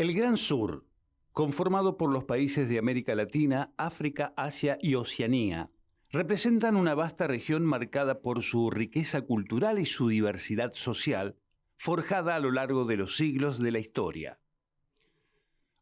El Gran Sur, conformado por los países de América Latina, África, Asia y Oceanía, representan una vasta región marcada por su riqueza cultural y su diversidad social, forjada a lo largo de los siglos de la historia.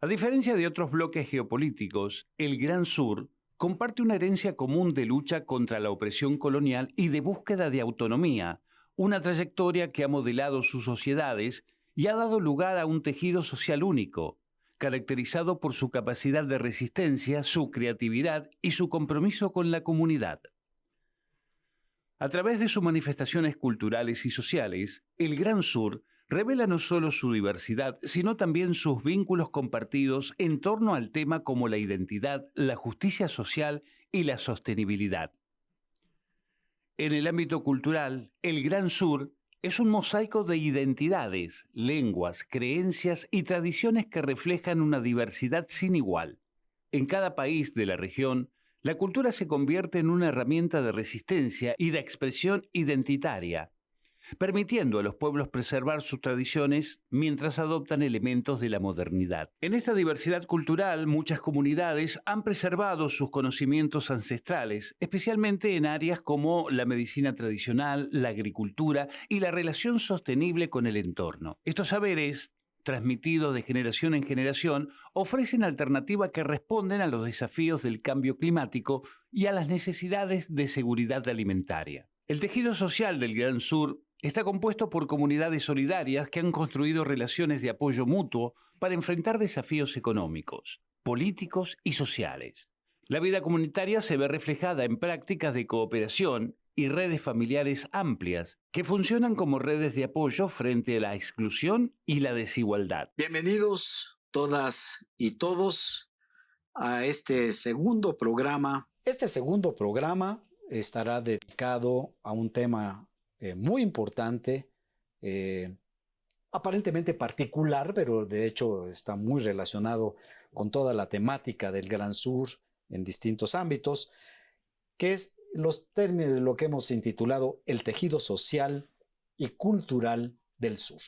A diferencia de otros bloques geopolíticos, el Gran Sur comparte una herencia común de lucha contra la opresión colonial y de búsqueda de autonomía, una trayectoria que ha modelado sus sociedades y ha dado lugar a un tejido social único, caracterizado por su capacidad de resistencia, su creatividad y su compromiso con la comunidad. A través de sus manifestaciones culturales y sociales, el Gran Sur revela no solo su diversidad, sino también sus vínculos compartidos en torno al tema como la identidad, la justicia social y la sostenibilidad. En el ámbito cultural, el Gran Sur es un mosaico de identidades, lenguas, creencias y tradiciones que reflejan una diversidad sin igual. En cada país de la región, la cultura se convierte en una herramienta de resistencia y de expresión identitaria, permitiendo a los pueblos preservar sus tradiciones mientras adoptan elementos de la modernidad. En esta diversidad cultural, muchas comunidades han preservado sus conocimientos ancestrales, especialmente en áreas como la medicina tradicional, la agricultura y la relación sostenible con el entorno. Estos saberes, transmitidos de generación en generación, ofrecen alternativas que responden a los desafíos del cambio climático y a las necesidades de seguridad alimentaria. El tejido social del Gran Sur está compuesto por comunidades solidarias que han construido relaciones de apoyo mutuo para enfrentar desafíos económicos, políticos y sociales. La vida comunitaria se ve reflejada en prácticas de cooperación y redes familiares amplias que funcionan como redes de apoyo frente a la exclusión y la desigualdad. Bienvenidos todas y todos a este segundo programa. Este segundo programa estará dedicado a un tema muy importante, aparentemente particular, pero de hecho está muy relacionado con toda la temática del Gran Sur en distintos ámbitos, que es los términos, lo que hemos intitulado el tejido social y cultural del sur.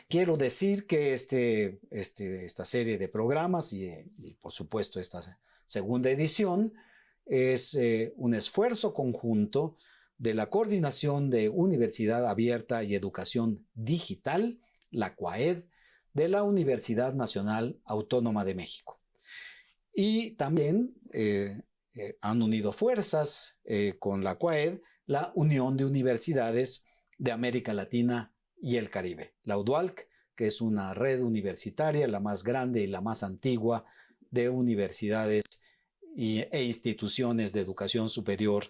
Quiero decir que esta serie de programas y por supuesto esta segunda edición es un esfuerzo conjunto de la Coordinación de Universidad Abierta y Educación Digital, la CUAED, de la Universidad Nacional Autónoma de México. Y también han unido fuerzas con la CUAED, la Unión de Universidades de América Latina y el Caribe, la UDUALC, que es una red universitaria, la más grande y la más antigua de universidades e instituciones de educación superior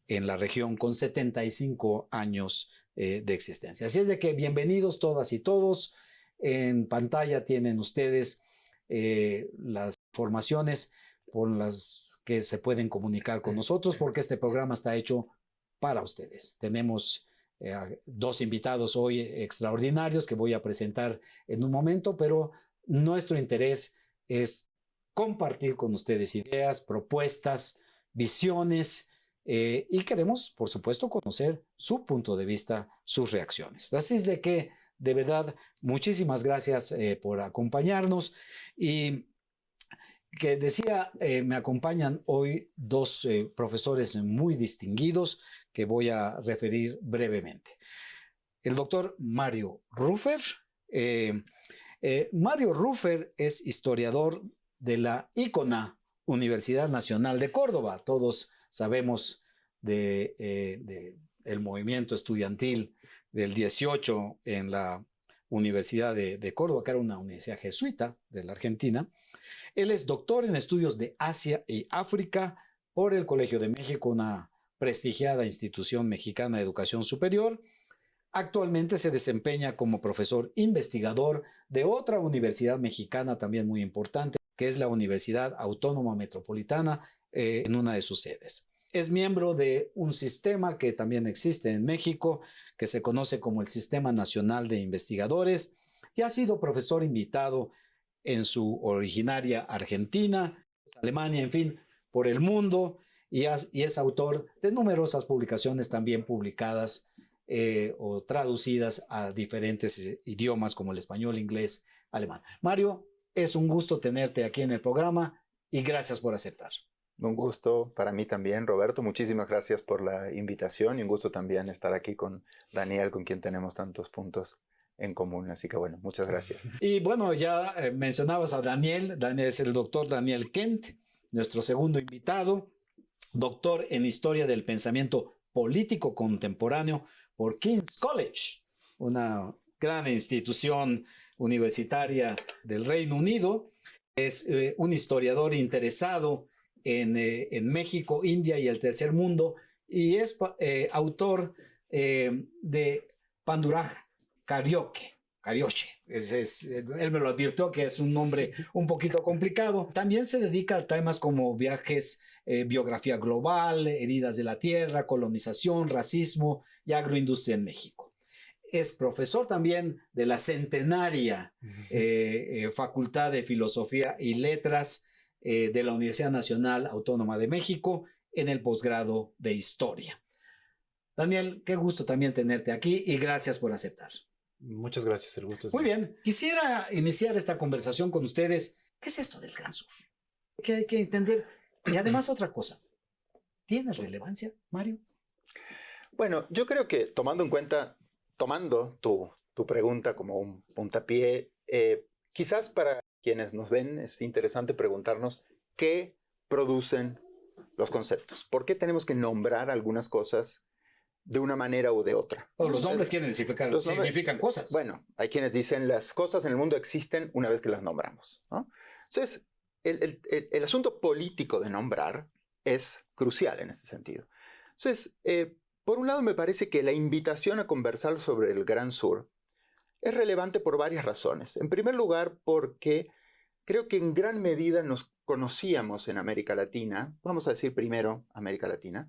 en la región, con 75 años de existencia. Así es de que bienvenidos todas y todos. En pantalla tienen ustedes las informaciones por las que se pueden comunicar con nosotros, porque este programa está hecho para ustedes. Tenemos dos invitados hoy extraordinarios que voy a presentar en un momento, pero nuestro interés es compartir con ustedes ideas, propuestas, visiones, y queremos, por supuesto, conocer su punto de vista, sus reacciones. Así es de que, de verdad, muchísimas gracias por acompañarnos. Y que decía, me acompañan hoy dos profesores muy distinguidos que voy a referir brevemente. El doctor Mario Rufer. Mario Rufer es historiador de la ICONA, Universidad Nacional de Córdoba. Todos sabemos del movimiento estudiantil del 18 en la Universidad de Córdoba, que era una universidad jesuita de la Argentina. Él es doctor en estudios de Asia y África por el Colegio de México, una prestigiada institución mexicana de educación superior. Actualmente se desempeña como profesor investigador de otra universidad mexicana también muy importante, que es la Universidad Autónoma Metropolitana, en una de sus sedes. Es miembro de un sistema que también existe en México, que se conoce como el Sistema Nacional de Investigadores, y ha sido profesor invitado en su originaria Argentina, Alemania, en fin, por el mundo, y es autor de numerosas publicaciones también publicadas o traducidas a diferentes idiomas como el español, inglés, alemán. Mario, es un gusto tenerte aquí en el programa y gracias por aceptar. Un gusto para mí también, Roberto. Muchísimas gracias por la invitación y un gusto también estar aquí con Daniel, con quien tenemos tantos puntos en común. Así que bueno, muchas gracias. Y bueno, ya mencionabas a Daniel. Daniel es el doctor Daniel Kent, nuestro segundo invitado, doctor en Historia del Pensamiento Político Contemporáneo por King's College, una gran institución universitaria del Reino Unido. Es un historiador interesado en México, India y el tercer mundo, y es autor de Panduraj Carioche. Él me lo advirtió que es un nombre un poquito complicado. También se dedica a temas como viajes, biografía global, heridas de la tierra, colonización, racismo y agroindustria en México. Es profesor también de la centenaria Facultad de Filosofía y Letras de la Universidad Nacional Autónoma de México en el posgrado de Historia. Daniel, qué gusto también tenerte aquí y gracias por aceptar. Muchas gracias, el gusto es Muy mío. bien, quisiera iniciar esta conversación con ustedes. ¿Qué es esto del Gran Sur? Que hay que entender. Y además otra cosa, ¿tiene relevancia, Mario? Bueno, yo creo que tomando tu pregunta como un puntapié, quizás para quienes nos ven es interesante preguntarnos qué producen los conceptos. ¿Por qué tenemos que nombrar algunas cosas de una manera u de otra? Bueno, los nombres quieren significan cosas. Bueno, hay quienes dicen las cosas en el mundo existen una vez que las nombramos, ¿no? Entonces, el asunto político de nombrar es crucial en este sentido. Entonces, por un lado me parece que la invitación a conversar sobre el Gran Sur es relevante por varias razones. En primer lugar, porque creo que en gran medida nos conocíamos en América Latina, vamos a decir primero América Latina,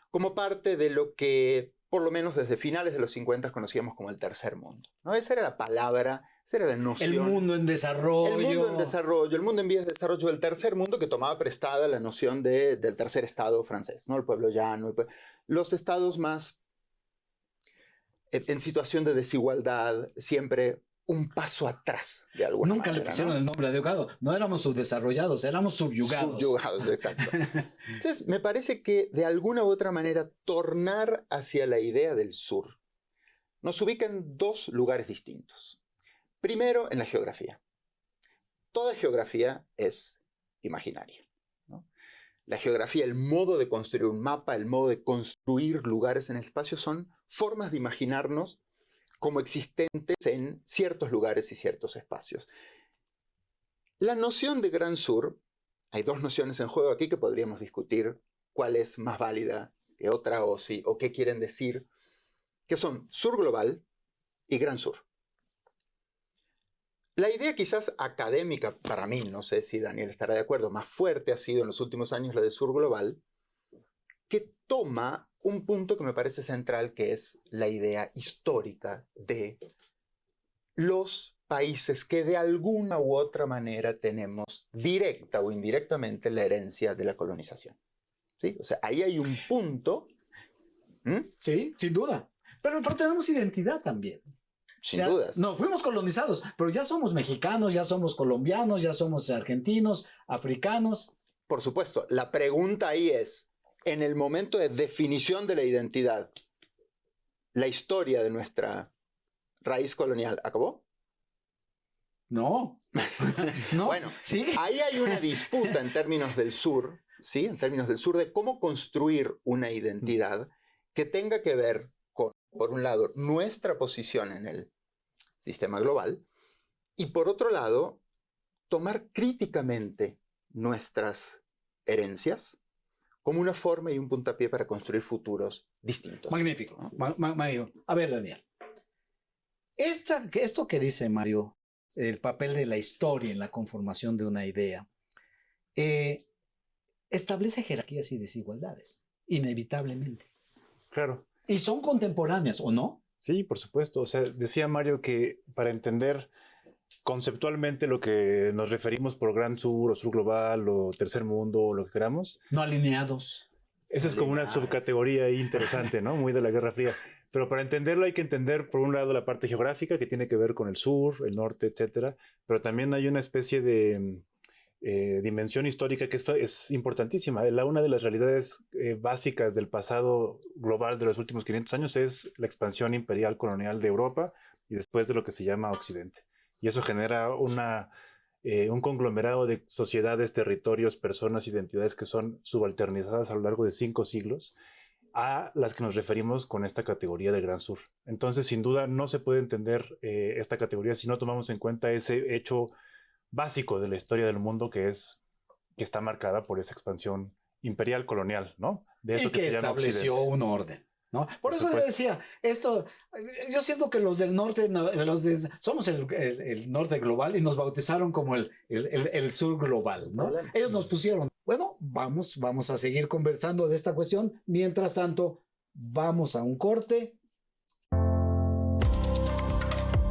como parte de lo que, por lo menos desde finales de los 50, conocíamos como el tercer mundo, ¿no? Esa era la palabra, esa era la noción. El mundo en desarrollo. El mundo en desarrollo, el mundo en vías de desarrollo del tercer mundo, que tomaba prestada la noción del tercer estado francés, ¿no? El pueblo llano, los estados más en situación de desigualdad, siempre un paso atrás, de alguna Nunca manera, le pusieron, ¿no?, el nombre adecuado. No éramos subdesarrollados, éramos subyugados. Subyugados, exacto. Entonces, me parece que de alguna u otra manera tornar hacia la idea del sur nos ubica en dos lugares distintos. Primero, en la geografía. Toda geografía es imaginaria, ¿no? La geografía, el modo de construir un mapa, el modo de construir lugares en el espacio son formas de imaginarnos como existentes en ciertos lugares y ciertos espacios. La noción de Gran Sur, hay dos nociones en juego aquí que podríamos discutir cuál es más válida que otra o qué quieren decir, que son sur global y Gran Sur. La idea quizás académica para mí, no sé si Daniel estará de acuerdo, más fuerte ha sido en los últimos años la de sur global, que toma un punto que me parece central, que es la idea histórica de los países que de alguna u otra manera tenemos directa o indirectamente la herencia de la colonización, ¿sí? O sea, ahí hay un punto. Sí, sin duda. Pero tenemos identidad también. Sin dudas. No, fuimos colonizados, pero ya somos mexicanos, ya somos colombianos, ya somos argentinos, africanos. Por supuesto, la pregunta ahí es, en el momento de definición de la identidad, ¿la historia de nuestra raíz colonial acabó? No. No. Bueno, ¿sí? Ahí hay una disputa en términos del sur, ¿sí? En términos del sur, de cómo construir una identidad que tenga que ver con, por un lado, nuestra posición en el sistema global y, por otro lado, tomar críticamente nuestras herencias como una forma y un puntapié para construir futuros distintos. Magnífico. Mario. A ver, Daniel. Esto que dice Mario, el papel de la historia en la conformación de una idea, establece jerarquías y desigualdades, inevitablemente. Claro. Y son contemporáneas, ¿o no? Sí, por supuesto. O sea, decía Mario que para entender conceptualmente lo que nos referimos por Gran Sur o Sur Global o Tercer Mundo o lo que queramos. No alineados. Eso es como una subcategoría ahí interesante, ¿no? Muy de la Guerra Fría. Pero para entenderlo hay que entender, por un lado, la parte geográfica que tiene que ver con el sur, el norte, etcétera. Pero también hay una especie de dimensión histórica que es importantísima. Una de las realidades básicas del pasado global de los últimos 500 años es la expansión imperial colonial de Europa y después de lo que se llama Occidente. Y eso genera un conglomerado de sociedades, territorios, personas, identidades que son subalternizadas a lo largo de 5 siglos a las que nos referimos con esta categoría del Gran Sur. Entonces, sin duda, no se puede entender esta categoría si no tomamos en cuenta ese hecho básico de la historia del mundo que está marcada por esa expansión imperial colonial, ¿no? De eso y que se llama estableció Occidente. un orden, ¿no? Por eso yo supuesto. decía, yo siento que los del norte, somos el norte global y nos bautizaron como el sur global, ¿no? Problema. Ellos nos pusieron, bueno, vamos a seguir conversando de esta cuestión. Mientras tanto, vamos a un corte.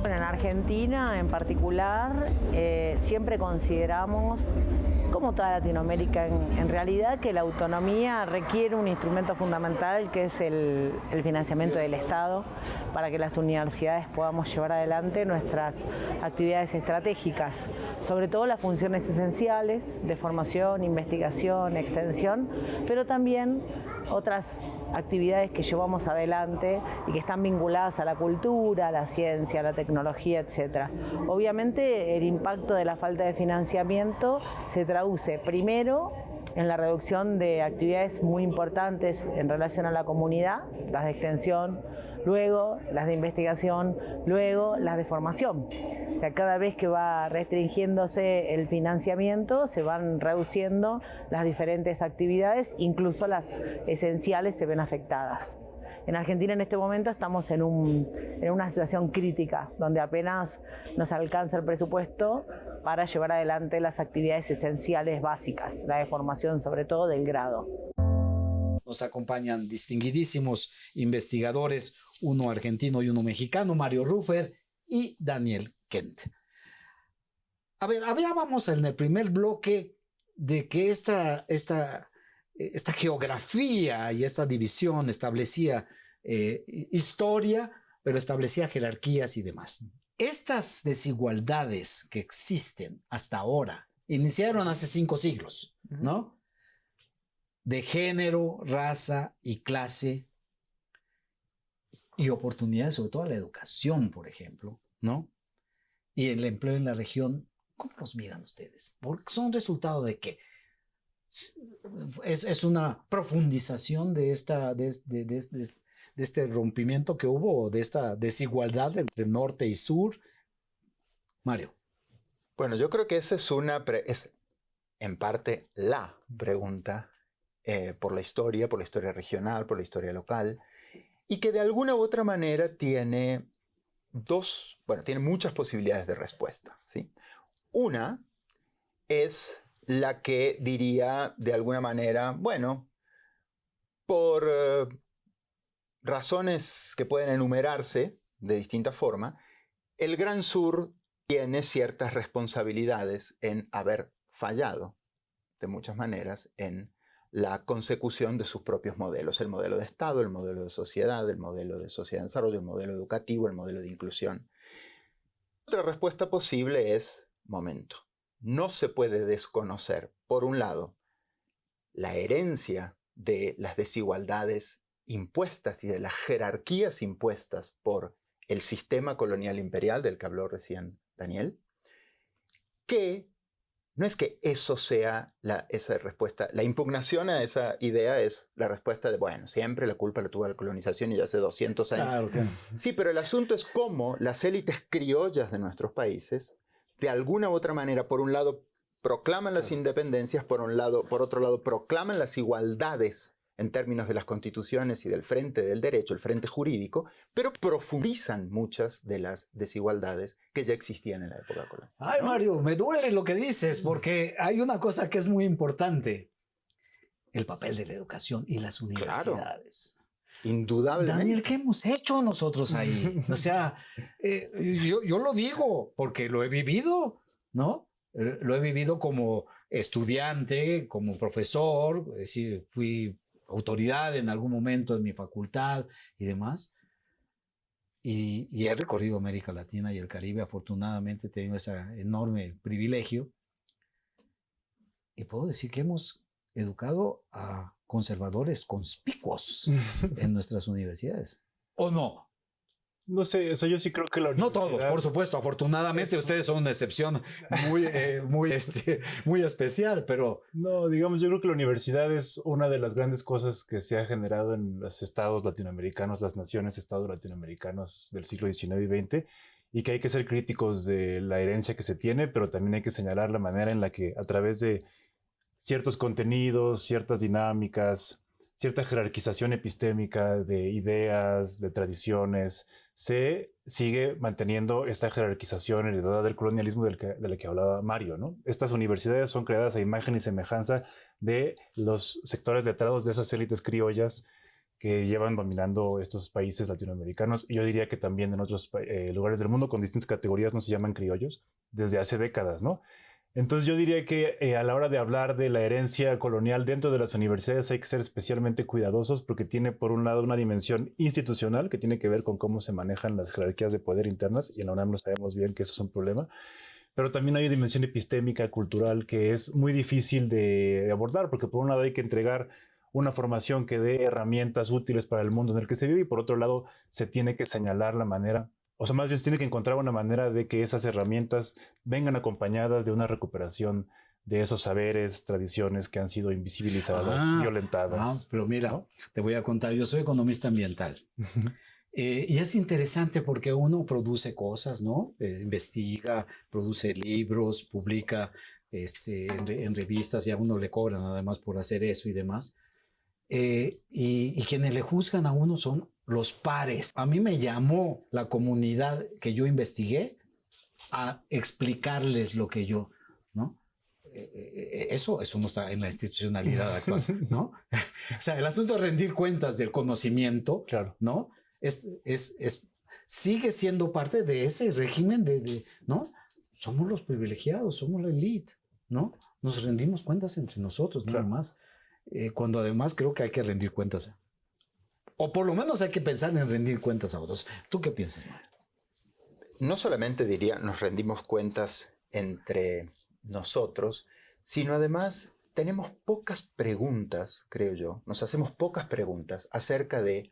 En Argentina en particular siempre consideramos, como toda Latinoamérica en realidad, que la autonomía requiere un instrumento fundamental que es el financiamiento del Estado para que las universidades podamos llevar adelante nuestras actividades estratégicas, sobre todo las funciones esenciales de formación, investigación, extensión, pero también otras actividades que llevamos adelante y que están vinculadas a la cultura, a la ciencia, a la tecnología, etc. Obviamente el impacto de la falta de financiamiento se traduce primero en la reducción de actividades muy importantes en relación a la comunidad, las de extensión, luego las de investigación, luego las de formación. O sea, cada vez que va restringiéndose el financiamiento, se van reduciendo las diferentes actividades, incluso las esenciales se ven afectadas. En Argentina en este momento estamos en una situación crítica, donde apenas nos alcanza el presupuesto para llevar adelante las actividades esenciales básicas, la de formación sobre todo del grado. Nos acompañan distinguidísimos investigadores, uno argentino y uno mexicano, Mario Rufer y Daniel Kent. A ver, hablábamos en el primer bloque de que esta geografía y esta división establecía historia, pero establecía jerarquías y demás. Estas desigualdades que existen hasta ahora iniciaron hace 5 siglos, ¿no? De género, raza y clase y oportunidades, sobre todo la educación, por ejemplo, ¿no? Y el empleo en la región, ¿cómo los miran ustedes? Porque son resultado de qué? Es una profundización de este rompimiento que hubo, de esta desigualdad entre norte y sur. Mario. Bueno, yo creo que esa es en parte la pregunta por la historia regional, por la historia local, y que de alguna u otra manera tiene muchas posibilidades de respuesta, ¿sí? Una es la que diría de alguna manera, bueno, por razones que pueden enumerarse de distinta forma, el Gran Sur tiene ciertas responsabilidades en haber fallado, de muchas maneras, en la consecución de sus propios modelos, el modelo de Estado, el modelo de sociedad en desarrollo, el modelo educativo, el modelo de inclusión. Otra respuesta posible es, momento, no se puede desconocer, por un lado, la herencia de las desigualdades impuestas y de las jerarquías impuestas por el sistema colonial imperial del que habló recién Daniel, que no es que eso sea esa respuesta. La impugnación a esa idea es la respuesta de, bueno, siempre la culpa la tuvo la colonización y ya hace 200 años. Claro que... Sí, pero el asunto es cómo las élites criollas de nuestros países, de alguna u otra manera, por un lado, proclaman las independencias, por otro lado, proclaman las igualdades en términos de las constituciones y del frente del derecho, el frente jurídico, pero profundizan muchas de las desigualdades que ya existían en la época colonial. Ay, Mario, me duele lo que dices, porque hay una cosa que es muy importante: el papel de la educación y las universidades. Claro, indudablemente. Daniel, ¿qué hemos hecho nosotros ahí? O sea, yo lo digo porque lo he vivido, ¿no? Lo he vivido como estudiante, como profesor, es decir, fui autoridad en algún momento en mi facultad y demás. y he recorrido América Latina y el Caribe. Afortunadamente he tenido ese enorme privilegio. Y puedo decir que hemos educado a conservadores conspicuos en nuestras universidades. ¿O no? No sé, o sea, yo sí creo que la No universidad... todos, por supuesto. Afortunadamente ustedes son una excepción muy especial, pero... No, digamos, yo creo que la universidad es una de las grandes cosas que se ha generado en los estados latinoamericanos, las naciones-estados latinoamericanos del siglo XIX y XX, y que hay que ser críticos de la herencia que se tiene, pero también hay que señalar la manera en la que a través de ciertos contenidos, ciertas dinámicas, cierta jerarquización epistémica de ideas, de tradiciones, se sigue manteniendo esta jerarquización heredada del colonialismo de la que hablaba Mario, ¿no? Estas universidades son creadas a imagen y semejanza de los sectores letrados de esas élites criollas que llevan dominando estos países latinoamericanos. Y yo diría que también en otros lugares del mundo con distintas categorías no se llaman criollos desde hace décadas, ¿no? Entonces yo diría que a la hora de hablar de la herencia colonial dentro de las universidades hay que ser especialmente cuidadosos porque tiene por un lado una dimensión institucional que tiene que ver con cómo se manejan las jerarquías de poder internas, y en la UNAM lo sabemos bien que eso es un problema, pero también hay una dimensión epistémica, cultural, que es muy difícil de abordar porque por un lado hay que entregar una formación que dé herramientas útiles para el mundo en el que se vive, y por otro lado se tiene que señalar la manera, o sea, más bien se tiene que encontrar una manera de que esas herramientas vengan acompañadas de una recuperación de esos saberes, tradiciones que han sido invisibilizadas, violentadas. Pero mira, ¿no? Te voy a contar, yo soy economista ambiental. Y es interesante porque uno produce cosas, ¿no? Investiga, produce libros, publica en revistas, y a uno le cobran además por hacer eso y demás. Y quienes le juzgan a uno son los pares. A mí me llamó la comunidad que yo investigué a explicarles lo que yo, ¿no? Eso no está en la institucionalidad actual, ¿no? O sea, el asunto de rendir cuentas del conocimiento, Claro. ¿no? Sigue siendo parte de ese régimen ¿no? Somos los privilegiados, somos la élite, ¿no? Nos rendimos cuentas entre nosotros, nada más. Cuando además creo que hay que rendir cuentas. O por lo menos hay que pensar en rendir cuentas a otros. ¿Tú qué piensas, Mario? No solamente diría nos rendimos cuentas entre nosotros, sino además tenemos pocas preguntas, creo yo, nos hacemos pocas preguntas acerca de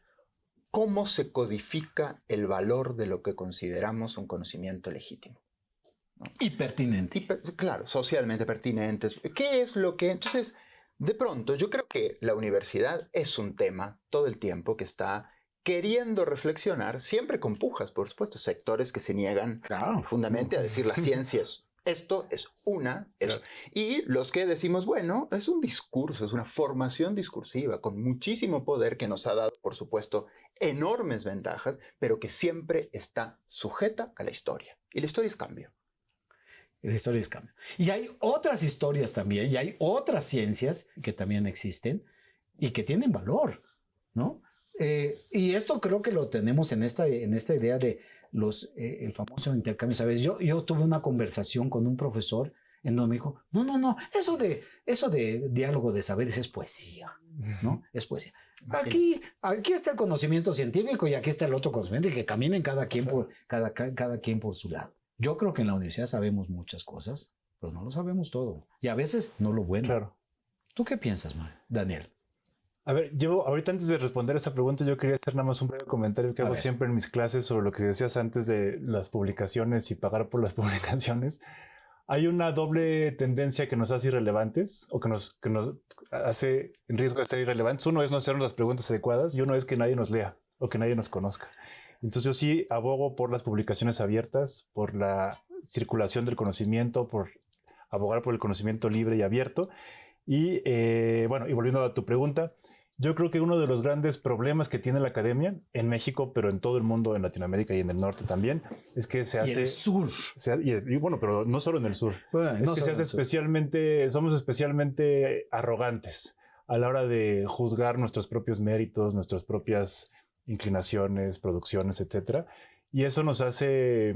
cómo se codifica el valor de lo que consideramos un conocimiento legítimo, ¿no? Y pertinente. Claro, socialmente pertinentes. ¿Qué es lo que...? Entonces, de pronto, yo creo que la universidad es un tema todo el tiempo que está queriendo reflexionar, siempre con pujas, por supuesto, sectores que se niegan profundamente a decir la ciencia es esto, es una, es... Y los que decimos, bueno, es un discurso, es una formación discursiva con muchísimo poder que nos ha dado, por supuesto, enormes ventajas, pero que siempre está sujeta a la historia. Y la historia es cambio. La historia es cambio. Y hay otras historias también, y hay otras ciencias que también existen y que tienen valor, ¿no? Y esto creo que lo tenemos en esta idea de el famoso intercambio. ¿Sabes? Yo tuve una conversación con un profesor en donde me dijo, no, eso de diálogo de saberes es poesía, ¿no? Es poesía. Aquí está el conocimiento científico y aquí está el otro conocimiento, y que caminen cada quien por su lado. Yo creo que en la universidad sabemos muchas cosas, pero no lo sabemos todo. Y a veces no lo bueno. Claro. ¿Tú qué piensas, Daniel? A ver, yo ahorita antes de responder esa pregunta, yo quería hacer nada más un breve comentario que hago siempre en mis clases sobre lo que decías antes de las publicaciones y pagar por las publicaciones. Hay una doble tendencia que nos hace irrelevantes o que nos hace en riesgo de ser irrelevantes. Uno es no hacernos las preguntas adecuadas y uno es que nadie nos lea o que nadie nos conozca. Entonces yo sí abogo por las publicaciones abiertas, por la circulación del conocimiento, por abogar por el conocimiento libre y abierto. Y bueno, y volviendo a tu pregunta, yo creo que uno de los grandes problemas que tiene la academia en México, pero en todo el mundo, en Latinoamérica y en el norte también, es que se hace... Y el sur. Y bueno, pero no solo en el sur. Bueno, es que se hace somos especialmente arrogantes a la hora de juzgar nuestros propios méritos, nuestras propias inclinaciones, producciones, etcétera. Y eso nos hace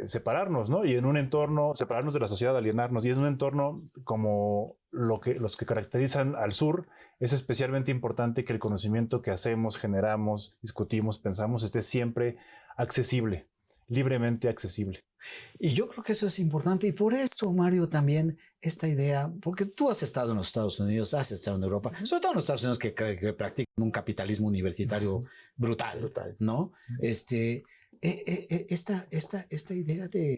separarnos, ¿no? Y en un entorno, separarnos de la sociedad, alienarnos. Y es un entorno como los que caracterizan al sur. Es especialmente importante que el conocimiento que hacemos, generamos, discutimos, pensamos, esté siempre accesible, libremente accesible. Y yo creo que eso es importante. Y por eso, Mario, también esta idea, porque tú has estado en los Estados Unidos, has estado en Europa, sobre todo en los Estados Unidos que practican un capitalismo universitario brutal, ¿no? Esta idea de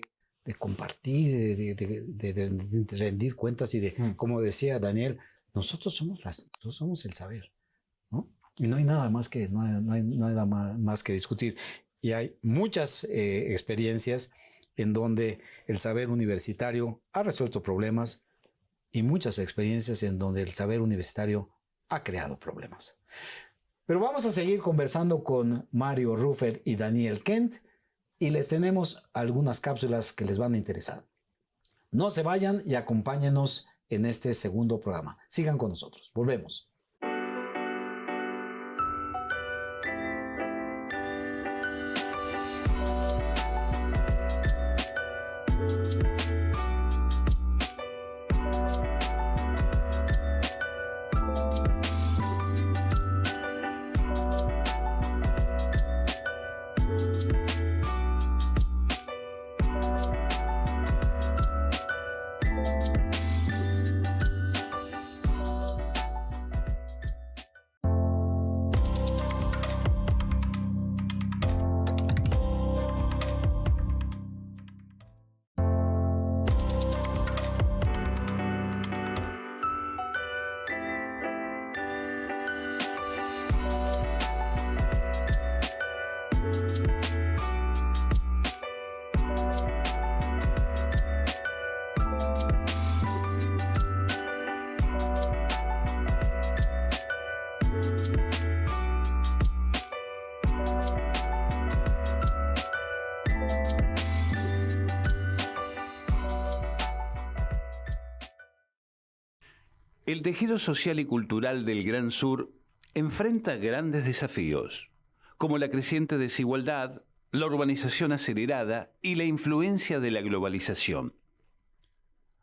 compartir, de rendir cuentas y de, como decía Daniel, nosotros somos el saber, ¿no? Y no hay nada más que, no hay nada más que discutir. Y hay muchas experiencias en donde el saber universitario ha resuelto problemas y muchas experiencias en donde el saber universitario ha creado problemas. Pero vamos a seguir conversando con Mario Rufer y Daniel Kent y les tenemos algunas cápsulas que les van a interesar. No se vayan y acompáñenos en este segundo programa. Sigan con nosotros. Volvemos. El tejido social y cultural del Gran Sur enfrenta grandes desafíos, como la creciente desigualdad, la urbanización acelerada y la influencia de la globalización.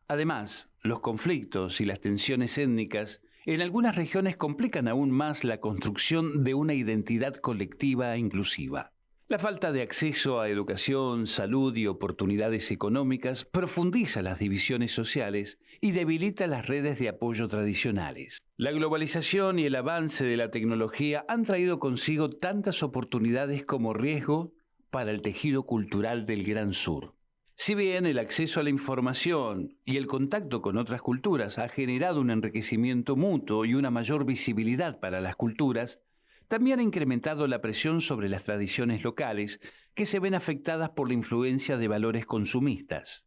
Además, los conflictos y las tensiones étnicas en algunas regiones complican aún más la construcción de una identidad colectiva inclusiva. La falta de acceso a educación, salud y oportunidades económicas profundiza las divisiones sociales y debilita las redes de apoyo tradicionales. La globalización y el avance de la tecnología han traído consigo tantas oportunidades como riesgo para el tejido cultural del Gran Sur. Si bien el acceso a la información y el contacto con otras culturas ha generado un enriquecimiento mutuo y una mayor visibilidad para las culturas, también ha incrementado la presión sobre las tradiciones locales que se ven afectadas por la influencia de valores consumistas.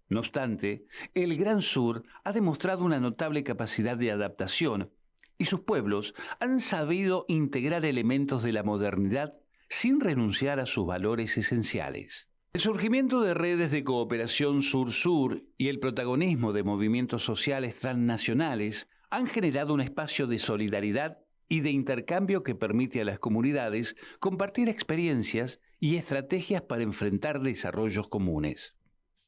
No obstante, el Gran Sur ha demostrado una notable capacidad de adaptación y sus pueblos han sabido integrar elementos de la modernidad sin renunciar a sus valores esenciales. El surgimiento de redes de cooperación sur-sur y el protagonismo de movimientos sociales transnacionales han generado un espacio de solidaridad y de intercambio que permite a las comunidades compartir experiencias y estrategias para enfrentar desarrollos comunes.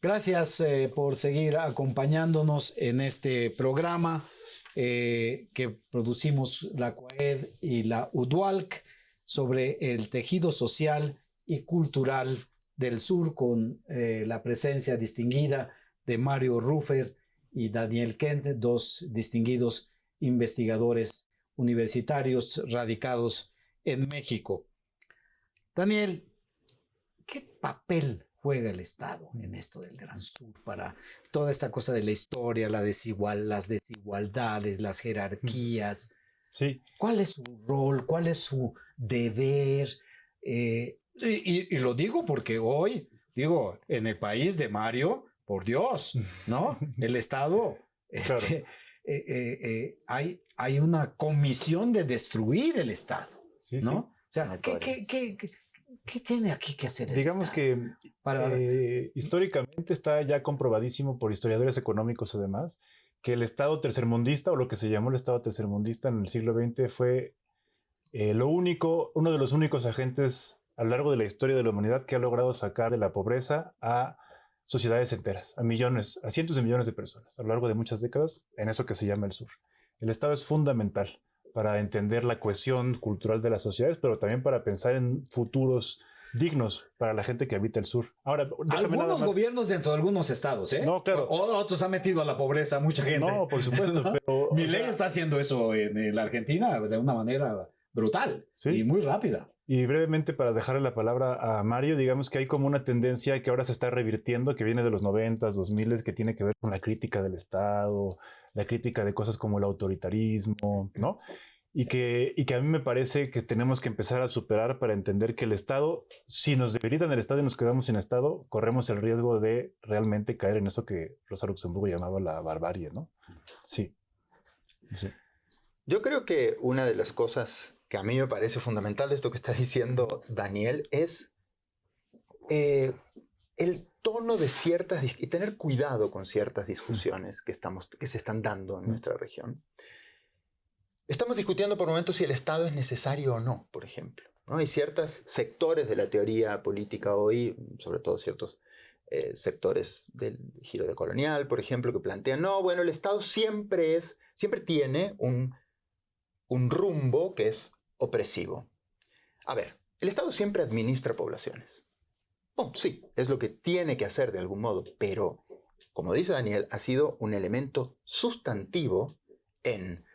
Gracias por seguir acompañándonos en este programa que producimos la CUAED y la UDUALC sobre el tejido social y cultural del sur con la presencia distinguida de Mario Rufer y Daniel Kent, dos distinguidos investigadores universitarios radicados en México. Daniel, ¿qué papel juega el Estado en esto del Gran Sur para toda esta cosa de la historia, las desigualdades, las jerarquías? Sí. ¿Cuál es su rol? ¿Cuál es su deber? Y lo digo porque hoy, en el país de Mario, por Dios, ¿no? El Estado, Claro. hay una comisión de destruir el Estado, Sí, ¿no? sí. O sea, ¿qué tiene aquí que hacer el Digamos Estado? que históricamente está ya comprobadísimo por historiadores económicos además, que el Estado tercermundista, o lo que se llamó el Estado tercermundista en el siglo XX, fue uno de los únicos agentes a lo largo de la historia de la humanidad que ha logrado sacar de la pobreza a sociedades enteras, a millones, a cientos de millones de personas, a lo largo de muchas décadas, en eso que se llama el sur. El Estado es fundamental para entender la cohesión cultural de las sociedades, pero también para pensar en futuros dignos para la gente que habita el sur. Ahora, algunos gobiernos dentro de algunos estados, ¿eh? No, claro. O otros han metido a la pobreza a mucha gente. No, por supuesto, ¿no? pero... Milei está haciendo eso en la Argentina de una manera brutal, ¿sí? Y muy rápida. Y brevemente, para dejarle la palabra a Mario, digamos que hay como una tendencia que ahora se está revirtiendo, que viene de los 90s, 2000s, que tiene que ver con la crítica del Estado, la crítica de cosas como el autoritarismo, ¿no? Y que a mí me parece que tenemos que empezar a superar para entender que el Estado, si nos debilitan el Estado y nos quedamos sin Estado, corremos el riesgo de realmente caer en eso que Rosa Luxemburgo llamaba la barbarie, ¿no? Sí. Sí. Yo creo que una de las cosas que a mí me parece fundamental de esto que está diciendo Daniel es el tono de ciertas y tener cuidado con ciertas discusiones que se están dando en nuestra región. Estamos discutiendo por momentos si el Estado es necesario o no, por ejemplo, ¿no? Hay ciertos sectores de la teoría política hoy, sobre todo ciertos sectores del giro decolonial, por ejemplo, que plantean, no, bueno, el Estado siempre tiene un rumbo que es opresivo. A ver, el Estado siempre administra poblaciones. Bueno, sí, es lo que tiene que hacer de algún modo, pero, como dice Daniel, ha sido un elemento sustantivo en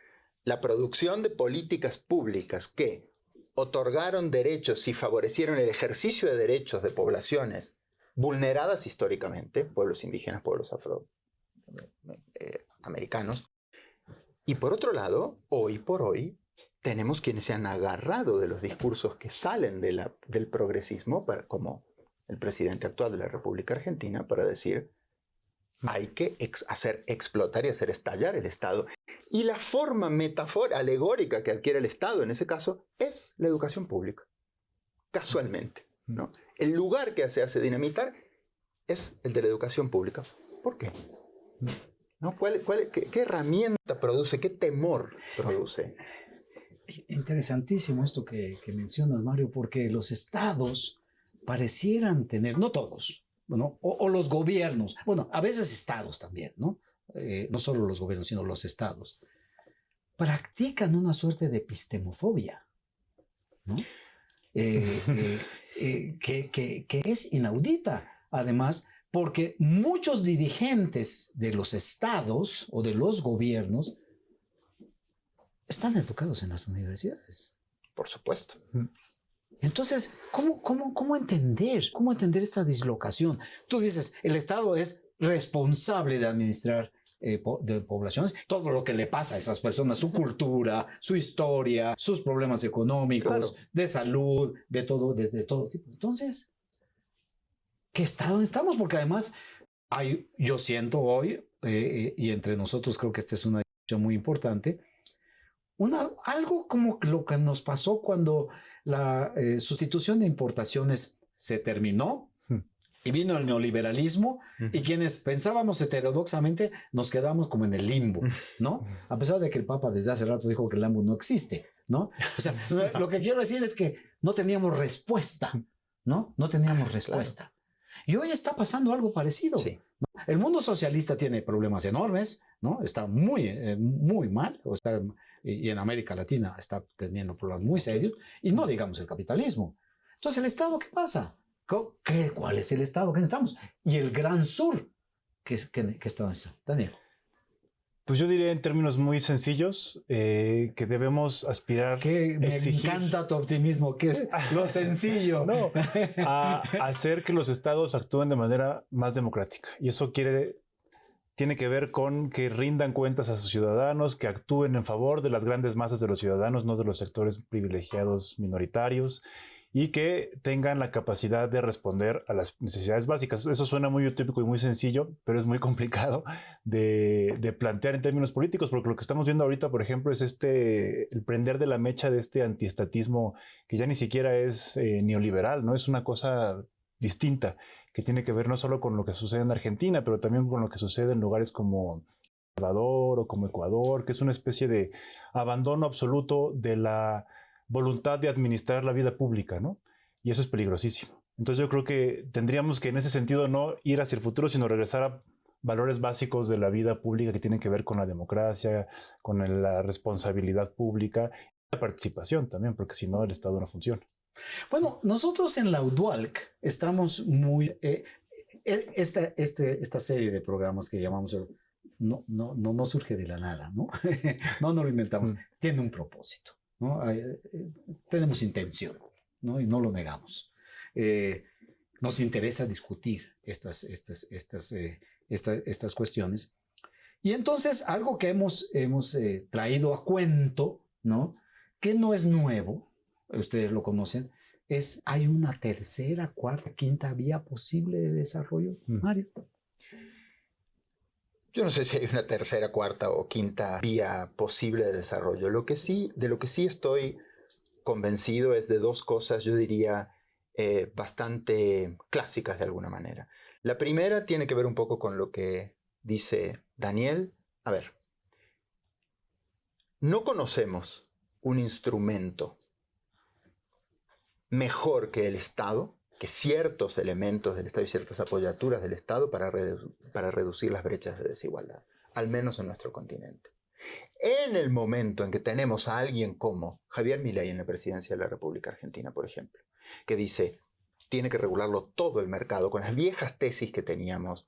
la producción de políticas públicas que otorgaron derechos y favorecieron el ejercicio de derechos de poblaciones vulneradas históricamente, pueblos indígenas, pueblos afroamericanos. Y por otro lado, hoy por hoy, tenemos quienes se han agarrado de los discursos que salen del progresismo, como el presidente actual de la República Argentina, para decir, hay que explotar y hacer estallar el Estado. Y la forma alegórica que adquiere el Estado, en ese caso, es la educación pública. Casualmente, ¿no? El lugar que se hace dinamitar es el de la educación pública. ¿Por qué? ¿No? ¿Qué herramienta produce? ¿Qué temor produce? Interesantísimo esto que mencionas, Mario, porque los estados parecieran tener, no todos, bueno, o los gobiernos, bueno, a veces estados también, ¿no? No solo los gobiernos, sino los estados, practican una suerte de epistemofobia, ¿no? Que es inaudita, además, porque muchos dirigentes de los estados o de los gobiernos están educados en las universidades. Por supuesto. Entonces, ¿cómo entender esta dislocación? Tú dices, el Estado es responsable de administrar de poblaciones, todo lo que le pasa a esas personas, su cultura, su historia, sus problemas económicos, claro, de salud, de todo tipo. Entonces, ¿qué Estado estamos? Porque además, yo siento hoy, y entre nosotros creo que esta es una discusión muy importante, algo como lo que nos pasó cuando la sustitución de importaciones se terminó y vino el neoliberalismo y quienes pensábamos heterodoxamente nos quedamos como en el limbo, ¿no? A pesar de que el Papa desde hace rato dijo que el limbo no existe, ¿no? O sea, lo que quiero decir es que no teníamos respuesta, ¿no? No teníamos respuesta. Claro. Y hoy está pasando algo parecido. Sí. ¿No? El mundo socialista tiene problemas enormes, ¿no? Está muy mal, o sea, y en América Latina está teniendo problemas muy serios, y no digamos el capitalismo. Entonces, ¿el Estado qué pasa? ¿Cuál es el Estado que necesitamos? Y el Gran Sur, ¿qué está haciendo? Daniel. Pues yo diría en términos muy sencillos que debemos aspirar me encanta tu optimismo, que es lo sencillo. No, a hacer que los estados actúen de manera más democrática. Y eso tiene que ver con que rindan cuentas a sus ciudadanos, que actúen en favor de las grandes masas de los ciudadanos, no de los sectores privilegiados minoritarios, y que tengan la capacidad de responder a las necesidades básicas. Eso suena muy utópico y muy sencillo, pero es muy complicado de plantear en términos políticos, porque lo que estamos viendo ahorita, por ejemplo, es el prender de la mecha de este antiestatismo que ya ni siquiera es neoliberal, ¿no? Es una cosa distinta, que tiene que ver no solo con lo que sucede en Argentina, pero también con lo que sucede en lugares como El Salvador o como Ecuador, que es una especie de abandono absoluto de la voluntad de administrar la vida pública, ¿no? y eso es peligrosísimo. Entonces yo creo que tendríamos que en ese sentido no ir hacia el futuro, sino regresar a valores básicos de la vida pública que tienen que ver con la democracia, con la responsabilidad pública y la participación también, porque si no el Estado no funciona. Bueno, nosotros en la UDUALC estamos muy... esta serie de programas que llamamos... No surge de la nada, ¿no? No lo inventamos. Tiene un propósito, ¿no? Tenemos intención, ¿no? Y no lo negamos. Nos interesa discutir estas cuestiones. Y entonces, algo que hemos traído a cuento, ¿no? Que no es nuevo, ustedes lo conocen, hay una tercera, cuarta, quinta vía posible de desarrollo, Mario. Yo no sé si hay una tercera, cuarta o quinta vía posible de desarrollo. De lo que sí estoy convencido es de dos cosas, yo diría, bastante clásicas de alguna manera. La primera tiene que ver un poco con lo que dice Daniel. A ver, no conocemos un instrumento mejor que el Estado, que ciertos elementos del Estado y ciertas apoyaturas del Estado para reducir las brechas de desigualdad, al menos en nuestro continente. En el momento en que tenemos a alguien como Javier Milei en la presidencia de la República Argentina, por ejemplo, que dice, tiene que regularlo todo el mercado, con las viejas tesis que teníamos,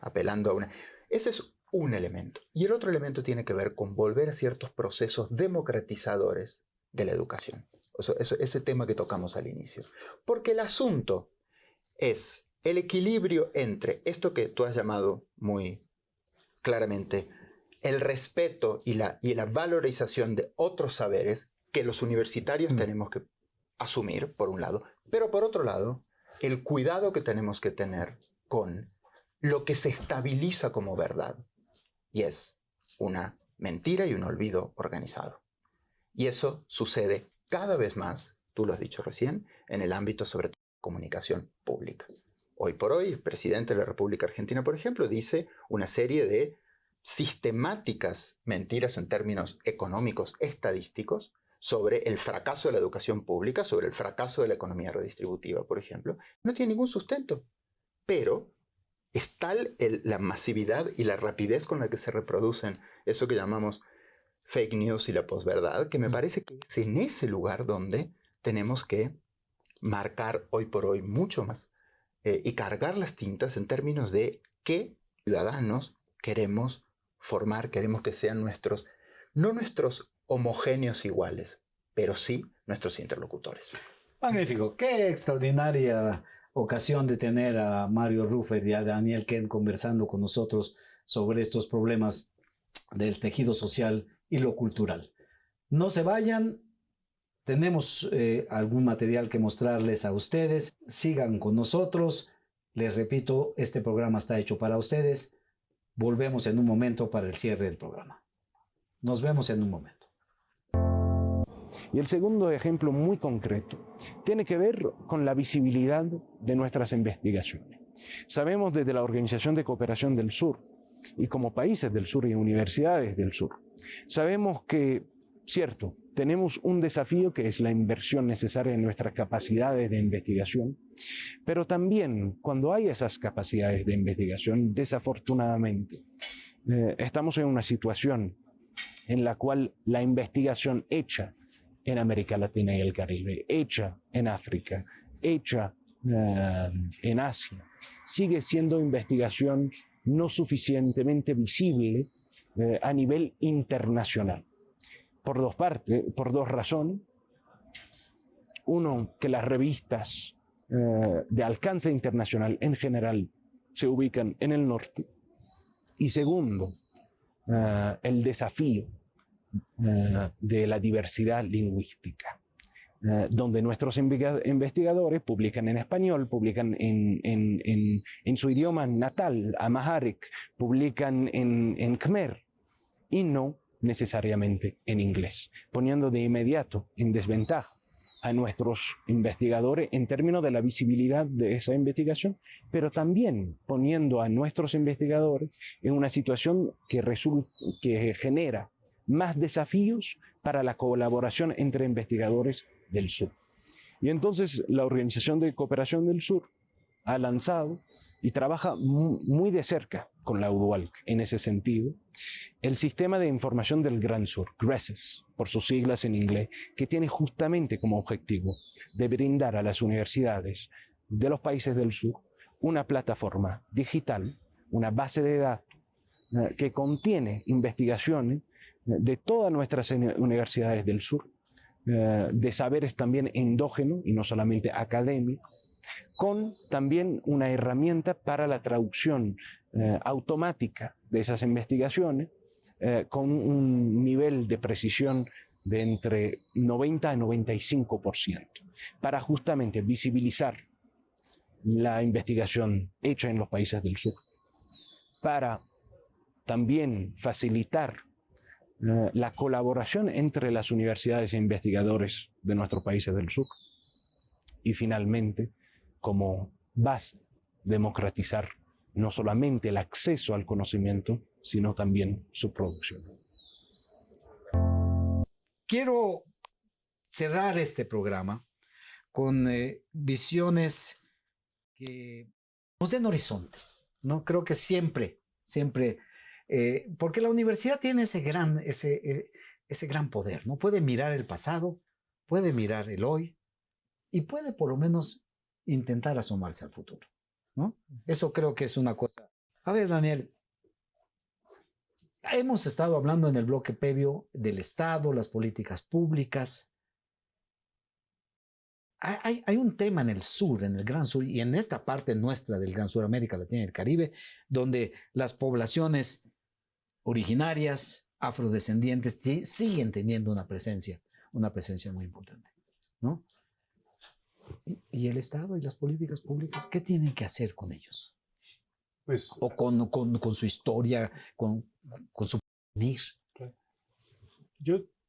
apelando a una... Ese es un elemento. Y el otro elemento tiene que ver con volver a ciertos procesos democratizadores de la educación. Ese tema que tocamos al inicio. Porque el asunto es el equilibrio entre esto que tú has llamado muy claramente el respeto y la valorización de otros saberes que los universitarios tenemos que asumir, por un lado, pero por otro lado, el cuidado que tenemos que tener con lo que se estabiliza como verdad, y es una mentira y un olvido organizado. Y eso sucede cada vez más, tú lo has dicho recién, en el ámbito sobre todo de comunicación pública. Hoy por hoy, el presidente de la República Argentina, por ejemplo, dice una serie de sistemáticas mentiras en términos económicos, estadísticos, sobre el fracaso de la educación pública, sobre el fracaso de la economía redistributiva, por ejemplo. No tiene ningún sustento, pero es tal la masividad y la rapidez con la que se reproducen eso que llamamos fake news y la posverdad, que me parece que es en ese lugar donde tenemos que marcar hoy por hoy mucho más y cargar las tintas en términos de qué ciudadanos queremos formar, queremos que sean no nuestros homogéneos iguales, pero sí nuestros interlocutores. Magnífico, qué extraordinaria ocasión de tener a Mario Ruffert y a Daniel Kent conversando con nosotros sobre estos problemas del tejido social y lo cultural. No se vayan, tenemos algún material que mostrarles a ustedes. Sigan con nosotros. Les repito, este programa está hecho para ustedes. Volvemos en un momento para el cierre del programa. Nos vemos en un momento. Y el segundo ejemplo muy concreto tiene que ver con la visibilidad de nuestras investigaciones. Sabemos desde la Organización de Cooperación del Sur y como países del sur y universidades del sur, sabemos que, cierto, tenemos un desafío que es la inversión necesaria en nuestras capacidades de investigación, pero también cuando hay esas capacidades de investigación, desafortunadamente, estamos en una situación en la cual la investigación hecha en América Latina y el Caribe, hecha en África, hecha en Asia, sigue siendo investigación no suficientemente visible a nivel internacional. Por dos razones. Uno, que las revistas de alcance internacional en general se ubican en el norte. Y segundo, el desafío de la diversidad lingüística, donde nuestros investigadores publican en español, publican en su idioma natal, Amharic, publican en Khmer y no necesariamente en inglés, poniendo de inmediato en desventaja a nuestros investigadores en términos de la visibilidad de esa investigación, pero también poniendo a nuestros investigadores en una situación que genera más desafíos para la colaboración entre investigadores del sur. Y entonces la Organización de Cooperación del Sur ha lanzado y trabaja muy de cerca con la UDUALC en ese sentido, el Sistema de Información del Gran Sur, GRESES, por sus siglas en inglés, que tiene justamente como objetivo de brindar a las universidades de los países del sur una plataforma digital, una base de datos que contiene investigaciones de todas nuestras universidades del sur, de saberes también endógenos y no solamente académicos, con también una herramienta para la traducción automática de esas investigaciones, con un nivel de precisión de entre 90 a 95%, para justamente visibilizar la investigación hecha en los países del sur, para también facilitar la colaboración entre las universidades e investigadores de nuestros países del sur, y finalmente, como base, democratizar no solamente el acceso al conocimiento, sino también su producción. Quiero cerrar este programa con visiones que nos den horizonte, ¿no? Creo que siempre, porque la universidad tiene ese gran poder, ¿no? Puede mirar el pasado, puede mirar el hoy y puede por lo menos intentar asomarse al futuro, ¿no? Eso creo que es una cosa. A ver, Daniel, hemos estado hablando en el bloque previo del Estado, las políticas públicas. Hay un tema en el sur, en el Gran Sur, y en esta parte nuestra del Gran Sur, América Latina y el Caribe, donde las poblaciones originarias, afrodescendientes, siguen teniendo una presencia muy importante, ¿no? ¿Y el Estado y las políticas públicas qué tienen que hacer con ellos? Pues, o con su historia, con su venir.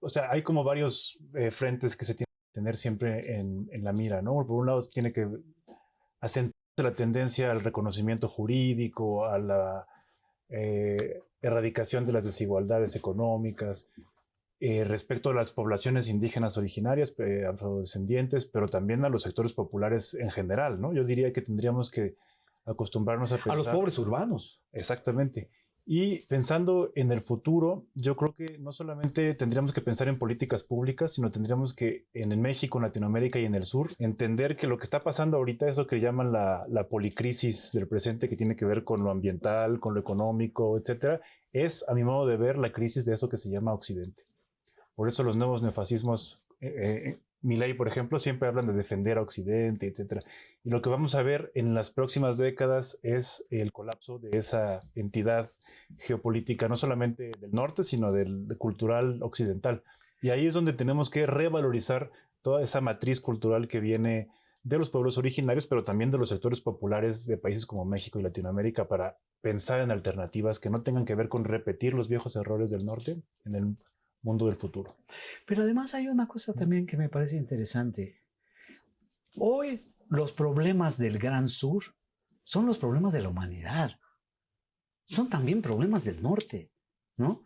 o sea, hay como varios frentes que se tienen que tener siempre en la mira, ¿no? Por un lado, tiene que acentuarse la tendencia al reconocimiento jurídico, a la erradicación de las desigualdades económicas, respecto a las poblaciones indígenas originarias, afrodescendientes, pero también a los sectores populares en general, ¿no? Yo diría que tendríamos que acostumbrarnos a pensar... A los pobres urbanos. Exactamente. Y pensando en el futuro, yo creo que no solamente tendríamos que pensar en políticas públicas, sino tendríamos que en México, en Latinoamérica y en el sur, entender que lo que está pasando ahorita, eso que llaman la policrisis del presente, que tiene que ver con lo ambiental, con lo económico, etcétera, es, a mi modo de ver, la crisis de eso que se llama Occidente. Por eso los nuevos neofascismos, Milei, por ejemplo, siempre hablan de defender a Occidente, etc. Y lo que vamos a ver en las próximas décadas es el colapso de esa entidad geopolítica, no solamente del norte, sino del cultural occidental. Y ahí es donde tenemos que revalorizar toda esa matriz cultural que viene de los pueblos originarios, pero también de los sectores populares de países como México y Latinoamérica, para pensar en alternativas que no tengan que ver con repetir los viejos errores del norte en el mundo del futuro. Pero además hay una cosa también que me parece interesante. Hoy los problemas del Gran Sur son los problemas de la humanidad. Son también problemas del norte, ¿no?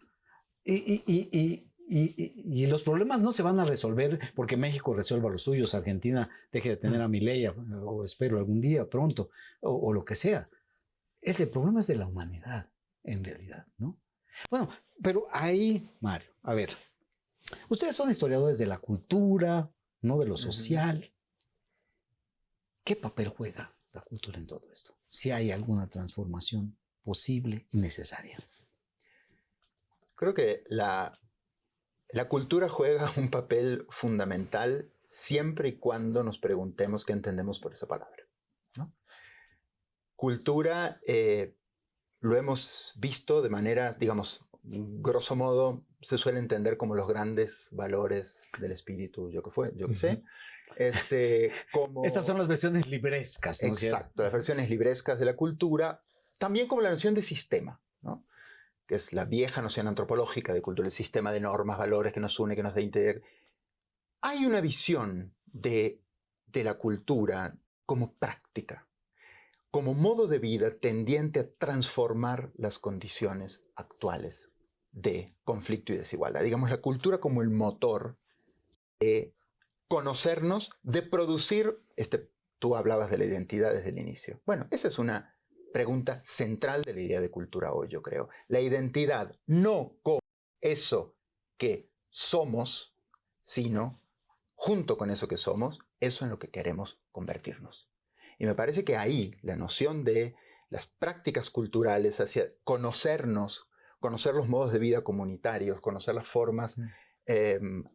Y los problemas no se van a resolver porque México resuelva los suyos, Argentina deje de tener a Milei, o espero algún día pronto, o lo que sea. El problema es de la humanidad, en realidad, ¿no? Bueno, pero ahí, Mario, a ver, ustedes son historiadores de la cultura, no de lo social. ¿Qué papel juega la cultura en todo esto? Si hay alguna transformación posible y necesaria. Creo que la cultura juega un papel fundamental siempre y cuando nos preguntemos qué entendemos por esa palabra, ¿no? Cultura, lo hemos visto de manera, digamos, grosso modo, se suele entender como los grandes valores del espíritu, yo que sé. Como... Estas son las versiones librescas, ¿no? Exacto, las versiones librescas de la cultura, también como la noción de sistema, ¿no? Que es la vieja noción antropológica de cultura, el sistema de normas, valores que nos une, que nos da integridad. Hay una visión de la cultura como práctica, como modo de vida tendiente a transformar las condiciones actuales de conflicto y desigualdad. Digamos, la cultura como el motor de conocernos, de producir, tú hablabas de la identidad desde el inicio. Bueno, esa es una pregunta central de la idea de cultura hoy, yo creo. La identidad, no como eso que somos, sino junto con eso que somos, eso en lo que queremos convertirnos. Y me parece que ahí la noción de las prácticas culturales hacia conocernos, conocer los modos de vida comunitarios, conocer las formas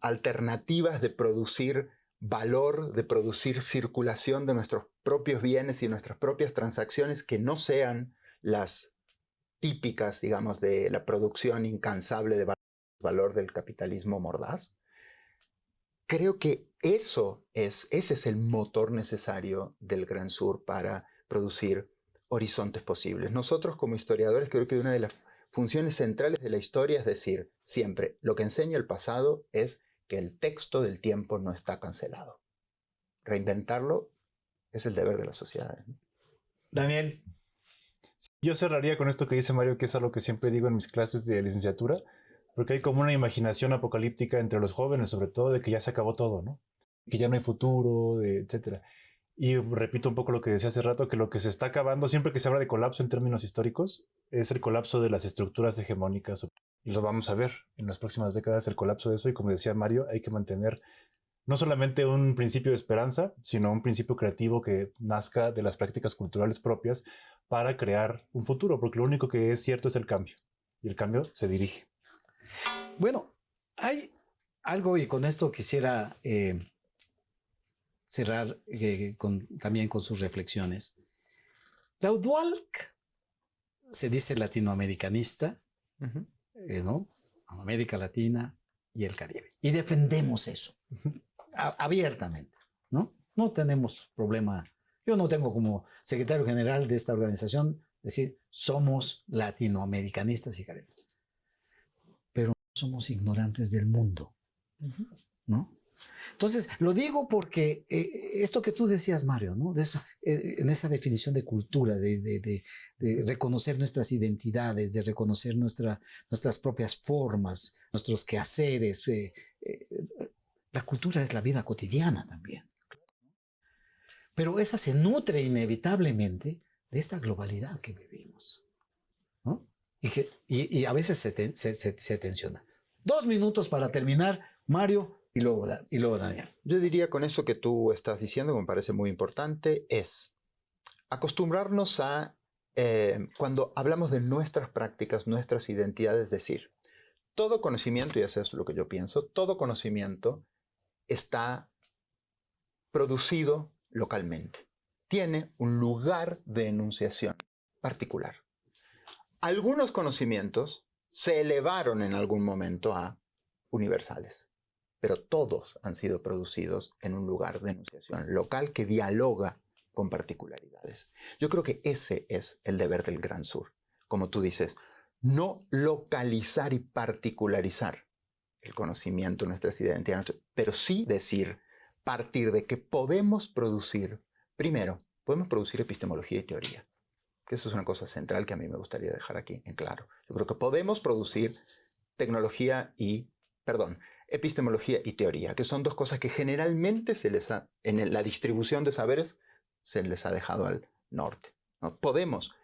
alternativas de producir valor, de producir circulación de nuestros propios bienes y nuestras propias transacciones que no sean las típicas, digamos, de la producción incansable de valor del capitalismo mordaz. Creo que ese es el motor necesario del Gran Sur para producir horizontes posibles. Nosotros como historiadores creo que una de las funciones centrales de la historia es decir siempre, lo que enseña el pasado es que el texto del tiempo no está cancelado. Reinventarlo es el deber de las sociedades, ¿no? Daniel. Yo cerraría con esto que dice Mario, que es algo que siempre digo en mis clases de licenciatura, porque hay como una imaginación apocalíptica entre los jóvenes, sobre todo, de que ya se acabó todo, ¿no? Que ya no hay futuro, etc. Y repito un poco lo que decía hace rato, que lo que se está acabando, siempre que se habla de colapso en términos históricos, es el colapso de las estructuras hegemónicas. Y lo vamos a ver en las próximas décadas, el colapso de eso. Y como decía Mario, hay que mantener no solamente un principio de esperanza, sino un principio creativo que nazca de las prácticas culturales propias para crear un futuro, porque lo único que es cierto es el cambio. Y el cambio se dirige. Bueno, hay algo, y con esto quisiera cerrar también con sus reflexiones. La UDWALC se dice latinoamericanista, ¿no? América Latina y el Caribe. Y defendemos eso abiertamente, ¿no? No tenemos problema. Yo no tengo como secretario general de esta organización decir, somos latinoamericanistas y caribeños. Pero no somos ignorantes del mundo, ¿no? Entonces, lo digo porque esto que tú decías, Mario, ¿no? En esa definición de cultura, de reconocer nuestras identidades, de reconocer nuestras propias formas, nuestros quehaceres. La cultura es la vida cotidiana también. Pero esa se nutre inevitablemente de esta globalidad que vivimos, ¿no? Y a veces se tensiona. 2 minutos para terminar, Mario. Y luego Daniel. Yo diría con esto que tú estás diciendo, que me parece muy importante, es acostumbrarnos a, cuando hablamos de nuestras prácticas, nuestras identidades, decir, todo conocimiento, y eso es lo que yo pienso, todo conocimiento está producido localmente. Tiene un lugar de enunciación particular. Algunos conocimientos se elevaron en algún momento a universales, pero todos han sido producidos en un lugar de enunciación local que dialoga con particularidades. Yo creo que ese es el deber del Gran Sur. Como tú dices, no localizar y particularizar el conocimiento, nuestras identidades, pero sí decir, partir de que podemos producir, primero, podemos producir epistemología y teoría, que eso es una cosa central que a mí me gustaría dejar aquí en claro. Yo creo que podemos producir epistemología y teoría, que son dos cosas que generalmente en la distribución de saberes se les ha dejado al norte, ¿no? Podemos,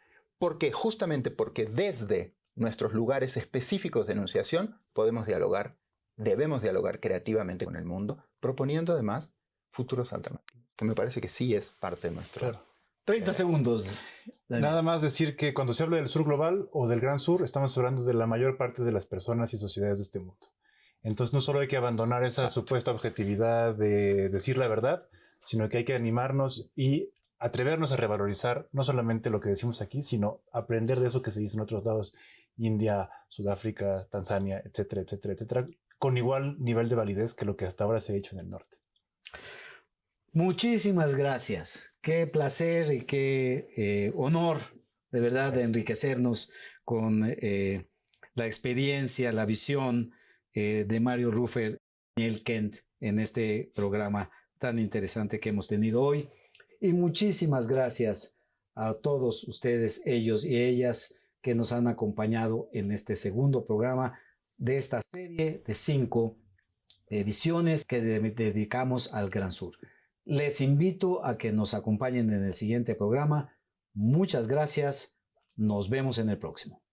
justamente porque desde nuestros lugares específicos de enunciación podemos dialogar, debemos dialogar creativamente con el mundo, proponiendo además futuros alternativos, que me parece que sí es parte de nuestro... Claro. 30 segundos. Daniel. Nada más decir que cuando se habla del sur global o del Gran Sur, estamos hablando de la mayor parte de las personas y sociedades de este mundo. Entonces no solo hay que abandonar esa supuesta objetividad de decir la verdad, sino que hay que animarnos y atrevernos a revalorizar no solamente lo que decimos aquí, sino aprender de eso que se dice en otros lados, India, Sudáfrica, Tanzania, etcétera, etcétera, etcétera, con igual nivel de validez que lo que hasta ahora se ha hecho en el norte. Muchísimas gracias. Qué placer y qué honor, de verdad, de enriquecernos con la experiencia, la visión de Mario Rufer y Daniel Kent en este programa tan interesante que hemos tenido hoy. Y muchísimas gracias a todos ustedes, ellos y ellas, que nos han acompañado en este segundo programa de esta serie de 5 ediciones que dedicamos al Gran Sur. Les invito a que nos acompañen en el siguiente programa. Muchas gracias. Nos vemos en el próximo.